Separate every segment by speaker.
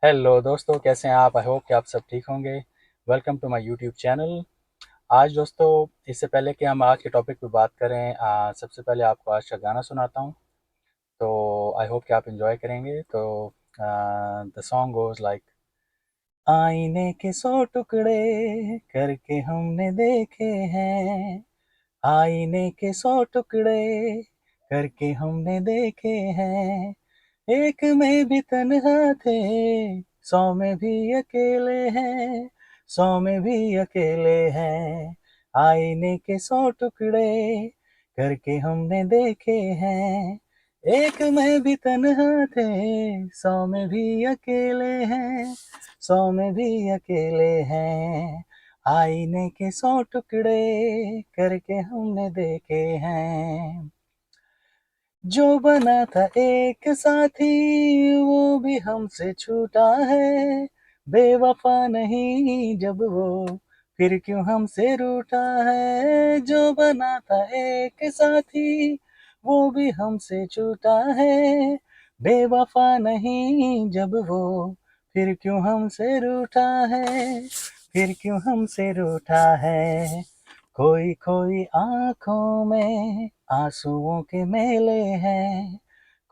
Speaker 1: Hello दोस्तों, कैसे हैं आप? आई होप कि आप सब ठीक होंगे। Welcome to my YouTube channel. आज दोस्तों, इससे पहले कि हम आज के टॉपिक पे बात करें, सबसे पहले आपको आज का गाना सुनाता हूँ। तो आई होप कि आप एंजॉय करेंगे। तो द सॉन्ग गोज़ लाइक, आईने के 100 टुकड़े करके हमने देखे हैं। आईने के 100 टुकड़े करके हमने देखे हैं। एक में भी तन्हा थे, 100 में भी अकेले हैं। 100 में भी अकेले हैं। आईने के 100 टुकड़े करके हमने देखे हैं। एक में भी तन्हा थे, 100 में भी अकेले हैं। 100 में भी अकेले हैं। आईने के 100 टुकड़े करके हमने देखे हैं। जो बना था एक साथी, वो भी हमसे छूटा है। बेवफा नहीं जब वो, फिर क्यों हमसे रूठा है। जो बना था एक साथी, वो भी हमसे छूटा है। बेवफा नहीं जब वो, फिर क्यों हमसे रूठा है। फिर क्यों हमसे रूठा है। खोई खोई आँखों में आंसुओं के मेले हैं।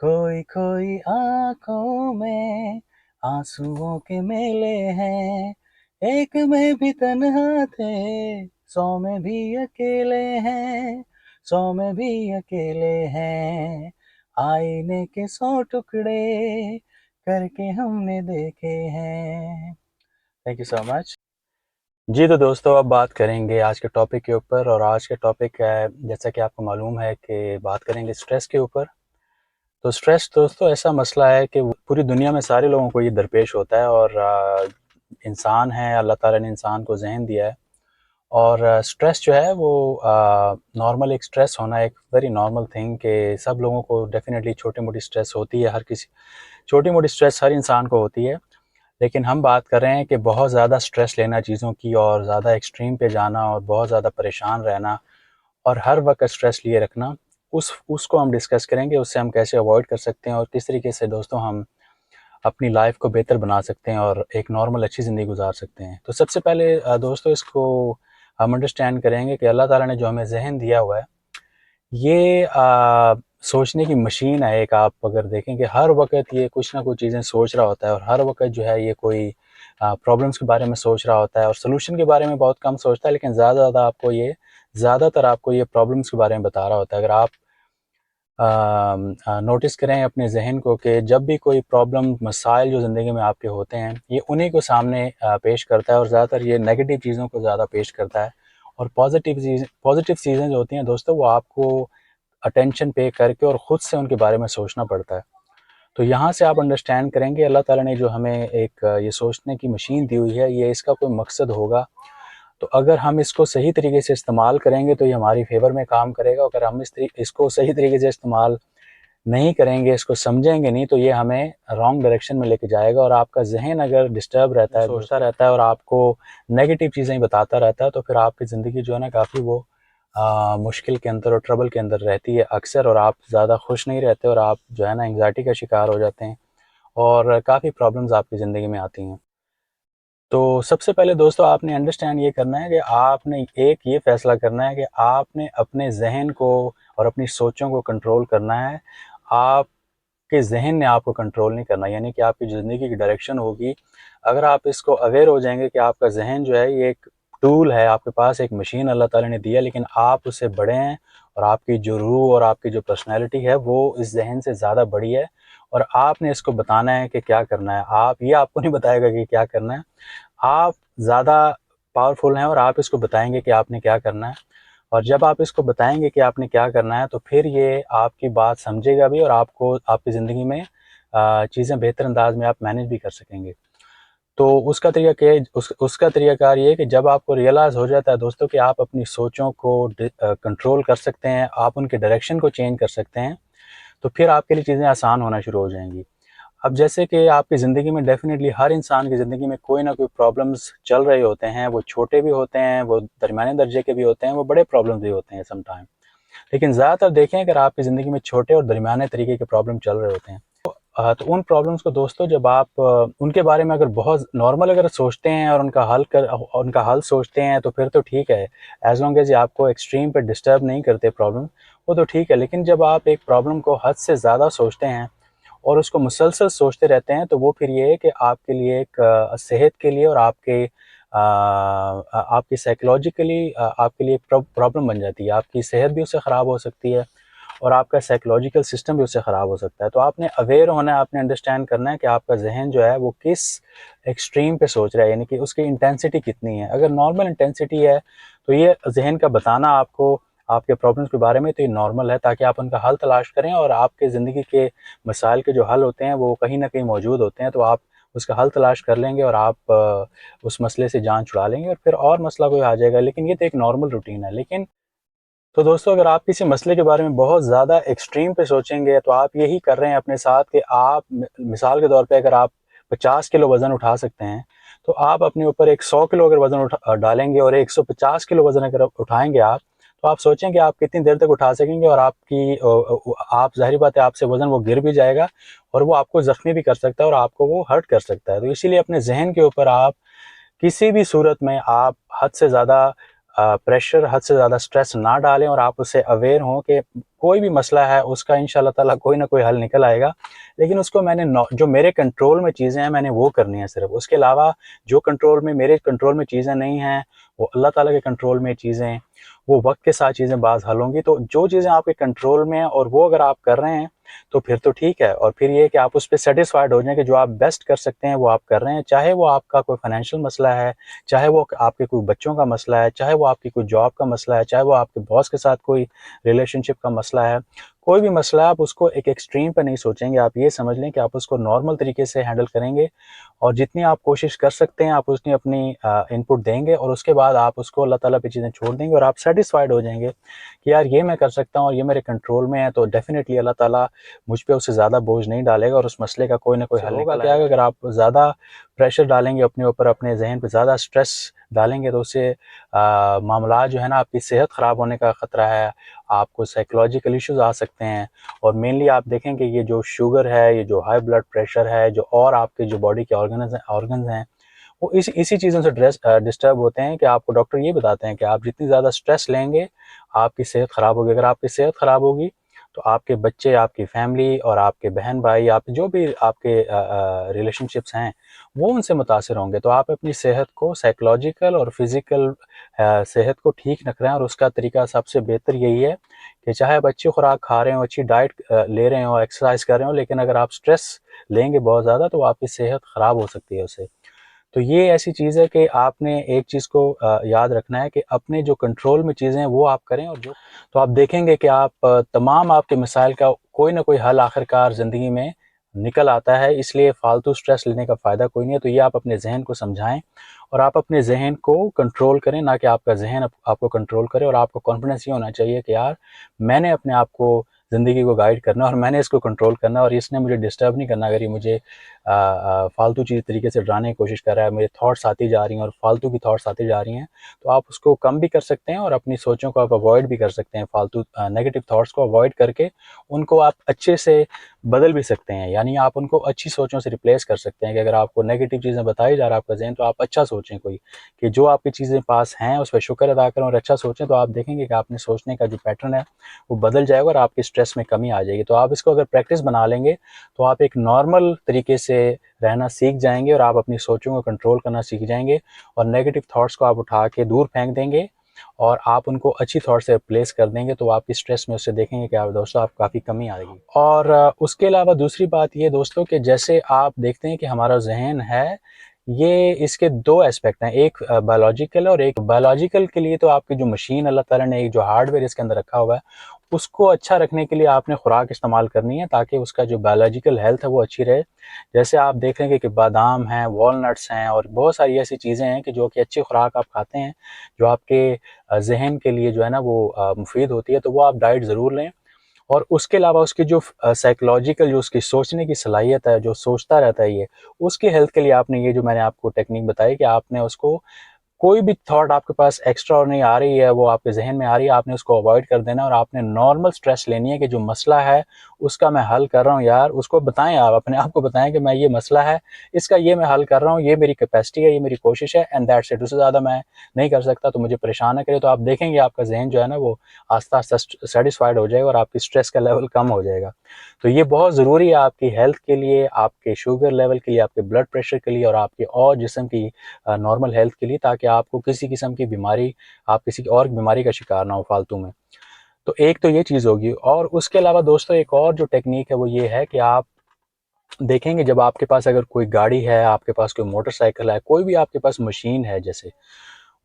Speaker 1: खोई खोई आँखों में आंसुओं के मेले हैं। एक में भी तन्हा थे, 100 में भी अकेले हैं। 100 में भी अकेले हैं। आईने के 100 टुकड़े करके हमने देखे हैं। Thank you so much. जी, तो दोस्तों, अब बात करेंगे आज के टॉपिक के ऊपर। और आज के टॉपिक है, जैसा कि आपको मालूम है, कि बात करेंगे स्ट्रेस के ऊपर। तो स्ट्रेस दोस्तों ऐसा मसला है कि पूरी दुनिया में सारे लोगों को ये दरपेश होता है। और इंसान है, अल्लाह ताला ने इंसान को ज़हन दिया है। और स्ट्रेस जो है वो नॉर्मल, एक स्ट्रेस होना एक वेरी नॉर्मल थिंग, कि सब लोगों को डेफिनेटली छोटी मोटी स्ट्रेस होती है। हर किसी छोटी मोटी स्ट्रेस हर इंसान को होती है। लेकिन हम बात कर रहे हैं कि बहुत ज़्यादा स्ट्रेस लेना चीज़ों की, और ज़्यादा एक्सट्रीम पे जाना, और बहुत ज़्यादा परेशान रहना, और हर वक्त स्ट्रेस लिए रखना, उसको हम डिस्कस करेंगे। उससे हम कैसे अवॉइड कर सकते हैं, और किस तरीके से दोस्तों हम अपनी लाइफ को बेहतर बना सकते हैं, और एक नॉर्मल अच्छी ज़िंदगी गुजार सकते हैं। तो सबसे पहले दोस्तों, इसको हम अंडरस्टैंड करेंगे कि अल्लाह ताला ने जो हमें जहन दिया हुआ है, ये सोचने की मशीन है एक। आप अगर देखें कि हर वक्त ये कुछ ना कुछ चीज़ें सोच रहा होता है, और हर वक्त जो है ये कोई प्रॉब्लम्स के बारे में सोच रहा होता है, और सोल्यूशन के बारे में बहुत कम सोचता है। लेकिन ज़्यादातर आपको ये प्रॉब्लम्स के बारे में बता रहा होता है। अगर आप नोटिस करें अपने जहन को, कि जब भी कोई प्रॉब्लम, मसाइल जो ज़िंदगी में आपके होते हैं, ये उन्हीं को सामने पेश करता है। और ज़्यादातर ये नेगेटिव चीज़ों को ज़्यादा पेश करता है। और पॉजिटिव चीज़ें जो होती हैं दोस्तों, वो आपको अटेंशन पे करके और ख़ुद से उनके बारे में सोचना पड़ता है। तो यहाँ से आप अंडरस्टैंड करेंगे, अल्लाह ताला ने जो हमें एक ये सोचने की मशीन दी हुई है, ये इसका कोई मकसद होगा। तो अगर हम इसको सही तरीके से इस्तेमाल करेंगे तो ये हमारी फेवर में काम करेगा। अगर हम इसको सही तरीके से इस्तेमाल नहीं करेंगे, इसको समझेंगे नहीं, तो ये हमें रॉन्ग डायरेक्शन में लेके जाएगा। और आपका जहन अगर डिस्टर्ब रहता है, सोचता रहता है, और आपको नेगेटिव चीज़ें ही बताता रहता है, तो फिर आपकी ज़िंदगी जो है ना, काफ़ी वो मुश्किल के अंदर और ट्रबल के अंदर रहती है अक्सर। और आप ज़्यादा खुश नहीं रहते, और आप जो है ना, एंग्जाइटी का शिकार हो जाते हैं, और काफ़ी प्रॉब्लम्स आपकी ज़िंदगी में आती हैं। तो सबसे पहले दोस्तों, आपने अंडरस्टैंड ये करना है कि आपने एक ये फ़ैसला करना है कि आपने अपने ज़हन को और अपनी सोचों को कंट्रोल करना है। आपके ज़हन ने आपको कंट्रोल नहीं करना। यानी कि आपकी ज़िंदगी की डायरेक्शन होगी, अगर आप इसको अवेयर हो जाएँगे कि आपका ज़हन जो है ये एक टूल है, आपके पास एक मशीन अल्लाह ताला ने दी है, लेकिन आप उससे बड़े हैं। और आपकी जो रूह और आपकी जो पर्सनैलिटी है, वो इस ज़हन से ज़्यादा बड़ी है। और आपने इसको बताना है कि क्या करना है। ये आपको नहीं बताएगा कि क्या करना है। आप ज़्यादा पावरफुल हैं, और आप इसको बताएँगे कि आपने क्या करना है। और जब आप इसको बताएँगे कि आपने क्या करना है, तो फिर ये आपकी बात समझेगा भी, और आपको आपकी ज़िंदगी में चीज़ें बेहतर अंदाज में आप मैनेज भी कर सकेंगे। तो उसका तरीक़ाकार ये है कि जब आपको रियलाइज़ हो जाता है दोस्तों कि आप अपनी सोचों को कंट्रोल कर सकते हैं, आप उनके डायरेक्शन को चेंज कर सकते हैं, तो फिर आपके लिए चीज़ें आसान होना शुरू हो जाएँगी। अब जैसे कि आपकी ज़िंदगी में डेफ़िनेटली हर इंसान की ज़िंदगी में कोई ना कोई प्रॉब्लम्स चल रहे होते हैं। वो छोटे भी होते हैं, वो दरमियाने दर्जे के भी होते हैं, वो बड़े प्रॉब्लम्स भी होते हैं सम टाइम। लेकिन ज़्यादातर देखें, अगर आपकी ज़िंदगी में छोटे और दरमियाने तरीके के प्रॉब्लम चल रहे होते हैं, तो उन प्रॉब्लम्स को दोस्तों जब आप उनके बारे में अगर बहुत नॉर्मल अगर सोचते हैं और उनका हल सोचते हैं तो फिर तो ठीक है, एज लॉन्ग एज ये आपको एक्सट्रीम पे डिस्टर्ब नहीं करते प्रॉब्लम, वो तो ठीक है। लेकिन जब आप एक प्रॉब्लम को हद से ज़्यादा सोचते हैं और उसको मुसलसल सोचते रहते हैं, तो वो फिर ये है कि आपके लिए एक सेहत के लिए और आपकी साइकोलॉजिकली आपके लिए प्रॉब्लम बन जाती है। आपकी सेहत भी उससे ख़राब हो सकती है और आपका साइकोलॉजिकल सिस्टम भी उससे ख़राब हो सकता है। तो आपने अवेयर होना है, आपने अंडरस्टैंड करना है कि आपका जहन जो है वो किस एक्सट्रीम पे सोच रहा है, यानी कि उसकी इंटेंसिटी कितनी है। अगर नॉर्मल इंटेंसिटी है तो ये जहन का बताना आपको आपके प्रॉब्लम्स के बारे में, तो ये नॉर्मल है, ताकि आप उनका हल तलाश करें। और आपके ज़िंदगी के मसाइल के जो हल होते हैं वो कहीं ना कहीं मौजूद होते हैं, तो आप उसका हल तलाश कर लेंगे और आप उस मसले से जान छुड़ा लेंगे और फिर और मसला कोई आ जाएगा। लेकिन ये तो एक नॉर्मल रूटीन है। लेकिन तो दोस्तों, अगर आप किसी मसले के बारे में बहुत ज़्यादा एक्सट्रीम पे सोचेंगे तो आप यही कर रहे हैं अपने साथ कि आप मिसाल के तौर पे अगर आप 50 किलो वज़न उठा सकते हैं, तो आप अपने ऊपर एक 100 किलो अगर वज़न डालेंगे और 150 किलो वज़न अगर उठाएंगे आप, तो आप सोचेंगे आप कितनी देर तक उठा सकेंगे। और आप ज़ाहिर बात है आपसे वज़न वो गिर भी जाएगा और वो आपको ज़ख्मी भी कर सकता है और आपको वो हर्ट कर सकता है। तो इसीलिए अपने जहन के ऊपर आप किसी भी सूरत में आप हद से ज़्यादा प्रेशर, हद से ज़्यादा स्ट्रेस ना डालें और आप उससे अवेयर हों कि कोई भी मसला है उसका इंशाल्लाह ताला कोई ना कोई हल निकल आएगा। लेकिन उसको जो मेरे कंट्रोल में चीज़ें हैं मैंने वो करनी है सिर्फ। उसके अलावा जो मेरे कंट्रोल में चीज़ें नहीं हैं, वो अल्लाह ताला के कंट्रोल में चीज़ें, वो वक्त के साथ चीज़ें बाज़ हल होंगी। तो जो चीज़ें आपके कंट्रोल में हैं और वो अगर आप कर रहे हैं तो फिर तो ठीक है। और फिर ये कि आप उस पर सेटिस्फाइड हो जाएं कि जो आप बेस्ट कर सकते हैं वो आप कर रहे हैं, चाहे वो आपका कोई फाइनेंशियल मसला है, चाहे वो आपके कोई बच्चों का मसला है, चाहे वो आपकी कोई जॉब का मसला है, चाहे वो आपके बॉस के साथ कोई रिलेशनशिप का मसला है। कोई भी मसला है, आप उसको एक एक्सट्रीम पर नहीं सोचेंगे। आप ये समझ लें कि आप उसको नॉर्मल तरीके से हैंडल करेंगे और जितनी आप कोशिश कर सकते हैं आप उतनी अपनी इनपुट देंगे और उसके बाद आप उसको अल्लाह ताला पे चीज़ें छोड़ देंगे और आप सेटिस्फाइड हो जाएंगे कि यार ये मैं कर सकता हूँ और ये मेरे कंट्रोल में है। तो डेफिनेटली अल्लाह ताला मुझ पे उससे ज़्यादा बोझ नहीं डालेगा और उस मसले का कोई ना कोई हल निकल आएगा। अगर आप ज़्यादा प्रेशर डालेंगे अपने ऊपर, अपने जहन पे ज़्यादा स्ट्रेस डालेंगे, तो उससे मामला जो है ना, आपकी सेहत ख़राब होने का ख़तरा है, आपको साइकोलॉजिकल इश्यूज़ आ सकते हैं। और मेनली आप देखेंगे ये जो शुगर है, ये जो हाई ब्लड प्रेशर है, जो और आपके जो बॉडी के ऑर्गन्स हैं, वो इसी चीज़ों से डिस्टर्ब होते हैं कि आपको डॉक्टर ये बताते हैं कि आप जितनी ज़्यादा स्ट्रेस लेंगे आपकी सेहत ख़राब होगी। अगर आपकी सेहत ख़राब होगी तो आपके बच्चे, आपकी फैमिली और आपके बहन भाई, आप जो भी आपके रिलेशनशिप्स हैं वो उनसे मुतासर होंगे। तो आप अपनी सेहत को, साइकोलॉजिकल और फिज़िकल सेहत को ठीक रख रहे हैं और उसका तरीका सबसे बेहतर यही है कि चाहे आप अच्छी खुराक खा रहे हो, अच्छी डाइट ले रहे हो, एक्सरसाइज कर रहे हो, लेकिन अगर आप स्ट्रेस लेंगे बहुत ज़्यादा तो आपकी सेहत ख़राब हो सकती है उससे। तो ये ऐसी चीज़ है कि आपने एक चीज़ को याद रखना है कि अपने जो कंट्रोल में चीज़ें हैं वो आप करें। और जो तो आप देखेंगे कि आप तमाम आपके मसाइल का कोई ना कोई हल आखिरकार ज़िंदगी में निकल आता है। इसलिए फ़ालतू स्ट्रेस लेने का फ़ायदा कोई नहीं है। तो ये आप अपने जहन को समझाएं और आप अपने जहन को कंट्रोल करें, ना कि आपका जहन आपको कंट्रोल करे। और आपको कॉन्फिडेंस ये होना चाहिए कि यार मैंने अपने आप को, ज़िंदगी को गाइड करना और मैंने इसको कंट्रोल करना और इसने मुझे डिस्टर्ब नहीं करना। अगर ये मुझे फालतू चीज़ तरीके से डराने की कोशिश कर रहा है, मेरे थॉट्स आती जा रही हैं और फालतू की थॉट्स आती जा रही हैं, तो आप उसको कम भी कर सकते हैं और अपनी सोचों को आप अवॉइड भी कर सकते हैं। फालतू नेगेटिव थॉट्स को अवॉइड करके उनको आप अच्छे से बदल भी सकते हैं, यानी आप उनको अच्छी सोचों से रिप्लेस कर सकते हैं। कि अगर आपको नेगेटिव चीज़ें बताई जा रहा है आपका जहन, तो आप अच्छा सोचें कोई, कि जो आपकी चीज़ें पास हैं उस पर शुक्र अदा करें और अच्छा सोचें। तो आप देखेंगे कि आपने सोचने का जो पैटर्न है वो बदल जाएगा और आपके स्ट्रेस में कमी आ जाएगी। तो आप इसको अगर प्रैक्टिस बना लेंगे तो आप एक नॉर्मल तरीके से रहना सीख जाएंगे और आप अपनी सोचों को कंट्रोल करना सीख जाएंगे और नेगेटिव थॉट्स को आप उठा के दूर फेंक देंगे और आप उनको अच्छी थॉट से रिप्लेस कर देंगे। तो आपकी स्ट्रेस में उससे देखेंगे कि आप दोस्तों आप काफ़ी कमी आएगी। और उसके अलावा दूसरी बात ये दोस्तों कि जैसे आप देखते हैं कि हमारा जहन है, ये इसके दो एस्पेक्ट हैं, एक बायोलॉजिकल और एक बायोलॉजिकल के लिए तो आपकी जो मशीन अल्लाह ताला ने एक जो हार्डवेयर इसके अंदर रखा हुआ है उसको अच्छा रखने के लिए आपने खुराक इस्तेमाल करनी है ताकि उसका जो बायोलॉजिकल हेल्थ है वो अच्छी रहे। जैसे आप देख लेंगे कि बादाम हैं, वॉलनट्स हैं और बहुत सारी ऐसी चीज़ें हैं कि जो कि अच्छी खुराक आप खाते हैं, जो आपके जहन के लिए जो है ना वो मुफीद होती है, तो वो आप डाइट ज़रूर लें। और उसके अलावा उसकी जो साइकोलॉजिकल जो उसकी सोचने की सलाहियत है, जो सोचता रहता है ये, उसकी हेल्थ के लिए आपने ये जो मैंने आपको टेक्निक बताई कि आपने उसको, कोई भी थॉट आपके पास एक्स्ट्रा और नहीं आ रही है, वो आपके जहन में आ रही है, आपने उसको अवॉइड कर देना और आपने नॉर्मल स्ट्रेस लेनी है कि जो मसला है उसका मैं हल कर रहा हूँ यार, उसको बताएं, आप अपने आप को बताएं कि मैं ये मसला है, इसका ये मैं हल कर रहा हूँ, ये मेरी कैपेसिटी है, ये मेरी कोशिश है, एंड दैट्स इट, उससे ज़्यादा मैं नहीं कर सकता, तो मुझे परेशान ना करे। तो आप देखेंगे आपका जहन जो है ना वो आस्ता आस्ता सेटिस्फाइड हो जाएगा और आपकी स्ट्रेस का लेवल कम हो जाएगा। तो ये बहुत ज़रूरी है आपकी हेल्थ के लिए, आपके शुगर लेवल के लिए, आपके ब्लड प्रेशर के लिए और आपके और जिस्म की नॉर्मल हेल्थ के लिए, ताकि आपको किसी किस्म की बीमारी, आप किसी और बीमारी का शिकार ना हो फालतू में। तो एक तो ये चीज़ होगी। और उसके अलावा दोस्तों एक और जो टेक्निक है वो ये है कि आप देखेंगे जब आपके पास अगर कोई गाड़ी है, आपके पास कोई मोटरसाइकिल है, कोई भी आपके पास मशीन है, जैसे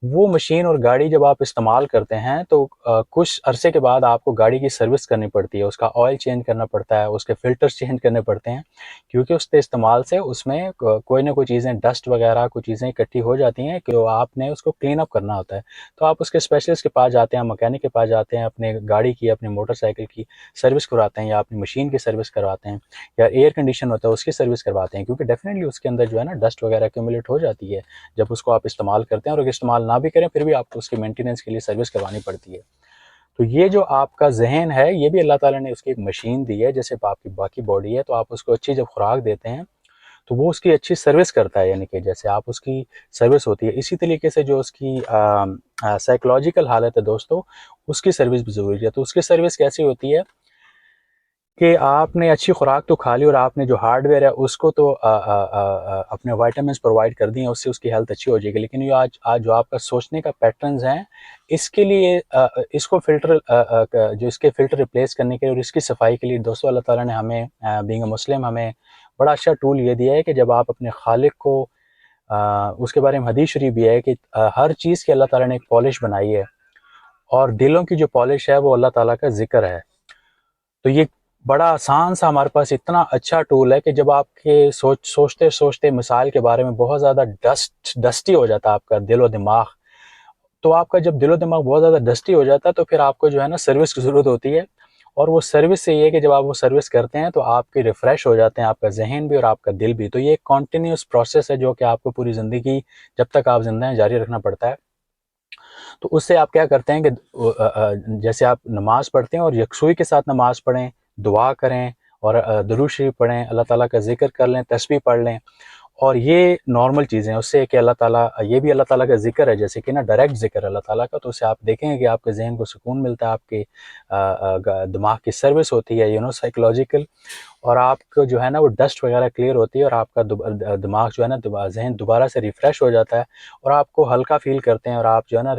Speaker 1: वो मशीन और गाड़ी जब आप इस्तेमाल करते हैं तो कुछ अरसे के बाद आपको गाड़ी की सर्विस करनी पड़ती है, उसका ऑयल चेंज करना पड़ता है, उसके फ़िल्टर्स चेंज करने पड़ते हैं, क्योंकि उसके इस्तेमाल से उसमें कोई ना कोई चीज़ें, डस्ट वगैरह कुछ चीज़ें इकट्ठी हो जाती हैं कि आपने उसको क्लीन अप करना होता है। तो आप उसके स्पेशलिस्ट के पास जाते हैं, मैकेनिक के पास जाते हैं, अपने गाड़ी की, अपनी मोटरसाइकिल की सर्विस करवाते हैं, या अपनी मशीन की सर्विस करवाते हैं, या एयर कंडीशन होता है उसकी सर्विस करवाते हैं, क्योंकि डेफिनेटली उसके अंदर जो है ना डस्ट वगैरह एक्यूमुलेट हो जाती है जब उसको आप इस्तेमाल करते हैं, और अगर इस्तेमाल ना भी करें फिर भी आपको उसकी मेंटेनेंस के लिए सर्विस करवानी पड़ती है। तो ये जो आपका जहन है, ये भी अल्लाह ताला ने उसकी एक मशीन दी है, जैसे आपकी बाकी बॉडी है, तो आप उसको अच्छी जब खुराक देते हैं तो वो उसकी अच्छी सर्विस करता है, यानी कि जैसे आप उसकी सर्विस होती है, इसी तरीके से जो उसकी साइकोलॉजिकल हालत है दोस्तों, उसकी सर्विस भी ज़रूरी है। तो उसकी सर्विस कैसी होती है कि आपने अच्छी खुराक तो खा ली और आपने जो हार्डवेयर है उसको तो अपने वाइटामिन प्रोवाइड कर दिए, उससे उसकी हेल्थ अच्छी हो जाएगी, लेकिन ये आज आज जो आपका सोचने का पैटर्न्स हैं, इसके लिए इसको फ़िल्टर जो इसके फ़िल्टर रिप्लेस करने के लिए और इसकी सफाई के लिए दोस्तों अल्लाह ताला ने हमें बीइंग अ मुस्लिम हमें बड़ा अच्छा टूल ये दिया है कि जब आप अपने खालिक को उसके बारे में हदीस शरीफ भी है कि हर चीज़ की अल्लाह ताला ने एक पॉलिश बनाई है, और दिलों की जो पॉलिश है वो अल्लाह ताला का ज़िक्र है। तो ये बड़ा आसान सा हमारे पास इतना अच्छा टूल है कि जब आपके सोचते सोचते मिसाल के बारे में बहुत ज़्यादा डस्टी हो जाता है आपका दिल और दिमाग, तो आपका जब दिल और दिमाग बहुत ज़्यादा डस्टी हो जाता है तो फिर आपको जो है ना सर्विस की ज़रूरत होती है। और वो सर्विस से ये है कि जब आप वो सर्विस करते हैं तो आपके रिफ़्रेश हो जाते हैं, आपका जहन भी और आपका दिल भी। तो ये एक कॉन्टीन्यूस प्रोसेस है जो कि आपको पूरी ज़िंदगी, जब तक आप जिंदा हैं, जारी रखना पड़ता है। तो उससे आप क्या करते हैं कि जैसे आप नमाज़ पढ़ते हैं और यकसुई के साथ नमाज़ पढ़ें, दुआ करें और दुरूद शरीफ पढ़ें, अल्लाह ताला का ज़िक्र कर लें, तस्बीह पढ़ लें, और ये नॉर्मल चीज़ें हैं। उससे कि अल्लाह ताला, ये भी अल्लाह ताला का ज़िक्र है, जैसे कि ना डायरेक्ट ज़िक्र अल्लाह ताला का, तो उससे आप देखेंगे कि आपके ज़हन को सुकून मिलता है, आपके दिमाग की सर्विस होती है, साइकोलॉजिकल, और आपको जो है ना वो डस्ट वगैरह क्लियर होती है और आपका दिमाग जो है ना, जहन दोबारा से रिफ़्रेश हो जाता है और आपको हल्का फ़ील करते हैं और आप जो है ना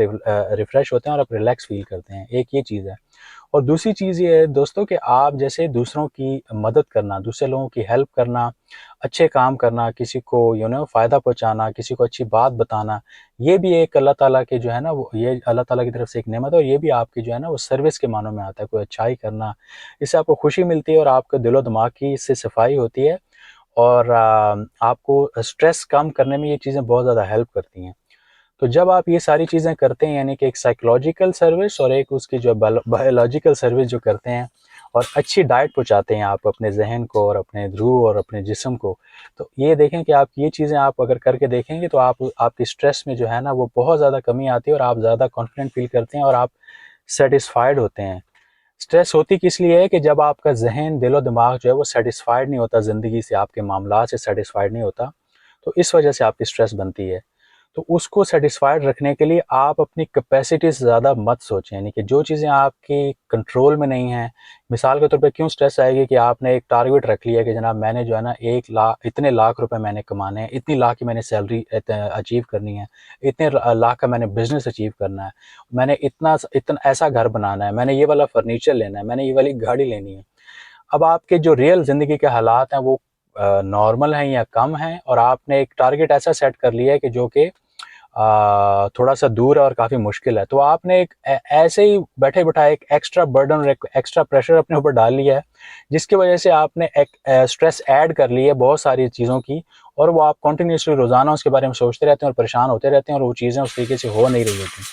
Speaker 1: रिफ़्रेश होते हैं और आप रिलैक्स फ़ील करते हैं। एक ये चीज़ है। और दूसरी चीज़ ये है दोस्तों कि आप जैसे दूसरों की मदद करना, दूसरे लोगों की हेल्प करना, अच्छे काम करना, किसी को फ़ायदा पहुँचाना, किसी को अच्छी बात बताना, ये भी एक अल्लाह ताला के जो है ना वो, ये अल्लाह ताला की तरफ से एक नेमत है, और ये भी आपकी जो है ना वो सर्विस के मानों में आता है, कोई अच्छाई करना। इससे आपको खुशी मिलती है और आपके दिलो दिमाग की इससे सफाई होती है, और आपको स्ट्रेस कम करने में ये चीज़ें बहुत ज़्यादा हेल्प करती हैं। तो जब आप ये सारी चीज़ें करते हैं, यानी कि एक साइकोलॉजिकल सर्विस और एक उसकी जो बायोलॉजिकल सर्विस जो करते हैं, और अच्छी डाइट पहुँचाते हैं आप अपने ज़हन को और अपने रूह और अपने जिस्म को, तो ये देखें कि आप ये चीज़ें आप अगर करके देखेंगे तो आप आपकी स्ट्रेस में जो है ना वो बहुत ज़्यादा कमी आती है और आप ज़्यादा कॉन्फिडेंट फील करते हैं और आप सेटिस्फाइड होते हैं। स्ट्रेस होती किस लिए है कि जब आपका ज़हन, दिलो दिमाग जो है वो सेटिस्फाइड नहीं होता, ज़िंदगी से, आपके मामलात से सेटिस्फाइड नहीं होता, तो इस वजह से आपकी स्ट्रेस बनती है। तो उसको सेटिस्फाइड रखने के लिए आप अपनी कैपेसिटी से ज़्यादा मत सोचें, यानी कि जो चीज़ें आपके कंट्रोल में नहीं हैं, मिसाल के तौर पे क्यों स्ट्रेस आएगी कि आपने एक टारगेट रख लिया कि जनाब मैंने जो है ना 1 लाख, इतने लाख रुपए मैंने कमाने हैं, इतनी लाख की मैंने सैलरी अचीव करनी है, इतने लाख का मैंने बिज़नेस अचीव करना है, मैंने इतना ऐसा घर बनाना है, मैंने ये वाला फर्नीचर लेना है, मैंने ये वाली गाड़ी लेनी है। अब आपके जो रियल ज़िंदगी के हालात हैं वो नॉर्मल हैं या कम हैं, और आपने एक टारगेट ऐसा सेट कर लिया है कि जो कि थोड़ा-सा दूर है और काफ़ी मुश्किल है। तो आपने एक ऐसे ही बैठे-बिठाए एक एक्स्ट्रा बर्डन और एक एक्स्ट्रा प्रेशर अपने ऊपर डाल लिया है, जिसकी वजह से आपने एक स्ट्रेस ऐड कर ली है बहुत सारी चीज़ों की, और वो आप कंटिन्यूअसली रोज़ाना उसके बारे में सोचते रहते हैं और परेशान होते रहते हैं और वो चीज़ें उस तरीके से हो नहीं रही होती।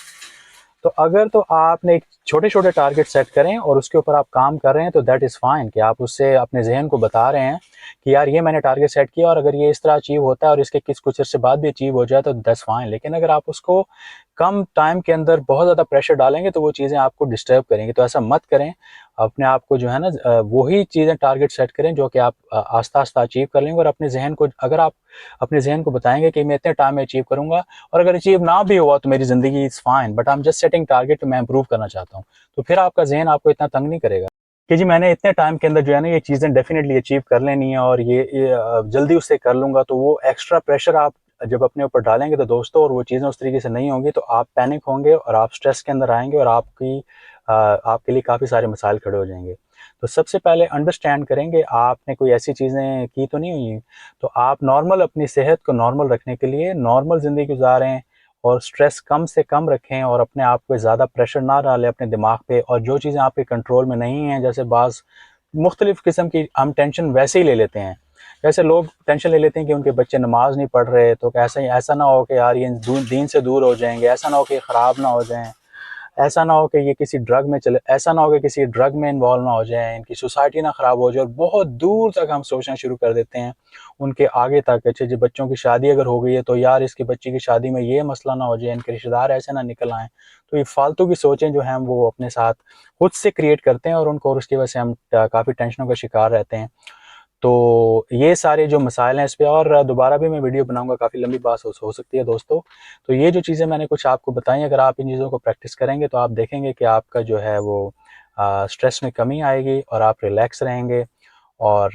Speaker 1: तो अगर तो आपने एक छोटे-छोटे टारगेट सेट करें और उसके ऊपर आप काम कर रहे हैं तो दैट इज़ फाइन, कि आप उससे अपने ज़हन को बता रहे हैं कि यार ये मैंने टारगेट सेट किया और अगर ये इस तरह अचीव होता है और इसके कुछ अर्से बाद भी अचीव हो जाए तो दैट्स फाइन। लेकिन अगर आप उसको कम टाइम के अंदर बहुत ज़्यादा प्रेशर डालेंगे तो वो चीज़ें आपको डिस्टर्ब करेंगी, तो ऐसा मत करें। अपने आप को जो है ना वही चीज़ें टारगेट सेट करें जो कि आप आस्ता आस्ता अचीव कर लेंगे। और अपने जहन को, अगर आप अपने जहन को बताएंगे कि मैं इतने टाइम में अचीव करूंगा, और अगर अचीव ना भी हुआ तो मेरी ज़िंदगी is fine, but I am just setting target, मैं इंप्रूव करना चाहता हूँ, तो फिर आपका जहन आपको इतना तंग नहीं करेगा कि जी मैंने इतने टाइम के अंदर जो है ना ये चीज़ें डेफिनेटली अचीव कर लेनी है और ये जल्दी उससे कर लूँगा। तो वो एक्स्ट्रा प्रेशर आप जब अपने ऊपर डालेंगे तो दोस्तों, और वो चीज़ें उस तरीके से नहीं होंगी, तो आप पैनिक होंगे और आप स्ट्रेस के अंदर आएंगे और आपके लिए काफ़ी सारे मसाइल खड़े हो जाएंगे। तो सबसे पहले अंडरस्टैंड करेंगे आपने कोई ऐसी चीज़ें की तो नहीं हुई, तो आप नॉर्मल अपनी सेहत को नॉर्मल रखने के लिए नॉर्मल ज़िंदगी गुजारें और स्ट्रेस कम से कम रखें और अपने आप पे ज़्यादा प्रेशर ना डालें अपने दिमाग पे। और जो चीज़ें आपके कंट्रोल में नहीं हैं, जैसे बाज़ मुख्तलिफ़ किस्म की हम टेंशन वैसे ही ले लेते हैं, जैसे लोग टेंशन ले लेते हैं कि उनके बच्चे नमाज नहीं पढ़ रहे, तो ऐसा ना हो कि यार ये दीन से दूर हो जाएंगे, ऐसा ना हो कि ख़राब ना हो जाएं, ऐसा ना हो कि ये किसी ड्रग में चले, ऐसा ना हो कि किसी ड्रग में इन्वॉल्व ना हो जाए, इनकी सोसाइटी ना ख़राब हो जाए। और बहुत दूर तक हम सोचना शुरू कर देते हैं उनके आगे तक। अच्छा जी, बच्चों की शादी अगर हो गई है तो यार इसकी बच्ची की शादी में ये मसला ना हो जाए, इनके रिश्तेदार ऐसे ना निकल आएँ। तो ये फालतू की सोचें जो हैं वो अपने साथ खुद से क्रिएट करते हैं और उनको, और उसकी वजह से हम काफ़ी टेंशनों का शिकार रहते हैं। तो ये सारे जो मसाइल हैं इस पे और दोबारा भी मैं वीडियो बनाऊंगा, काफ़ी लंबी बात हो सकती है दोस्तों। तो ये जो चीज़ें मैंने कुछ आपको बताई, अगर आप इन चीज़ों को प्रैक्टिस करेंगे तो आप देखेंगे कि आपका जो है वो स्ट्रेस में कमी आएगी और आप रिलैक्स रहेंगे। और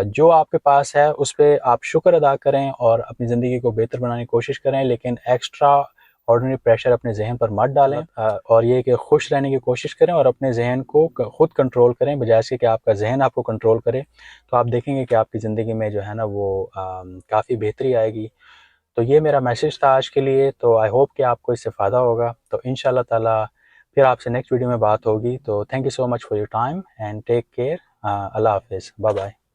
Speaker 1: जो आपके पास है उस पे आप शुक्र अदा करें और अपनी ज़िंदगी को बेहतर बनाने की कोशिश करें, लेकिन एक्स्ट्रा ऑर्डिनरी प्रेशर अपने जहन पर मत डालें। और ये कि खुश रहने की कोशिश करें और अपने जहन को खुद कंट्रोल करें, बजाय इसके कि आपका जहन आपको कंट्रोल करे। तो आप देखेंगे कि आपकी ज़िंदगी में जो है ना वो काफ़ी बेहतरी आएगी। तो ये मेरा मैसेज था आज के लिए। तो आई होप कि आपको इससे फ़ायदा होगा। तो इंशाल्लाह ताला फिर आपसे नेक्स्ट वीडियो में बात होगी। तो thank you so much for your time and take care. अल्लाह हाफिज़, बाय बाय।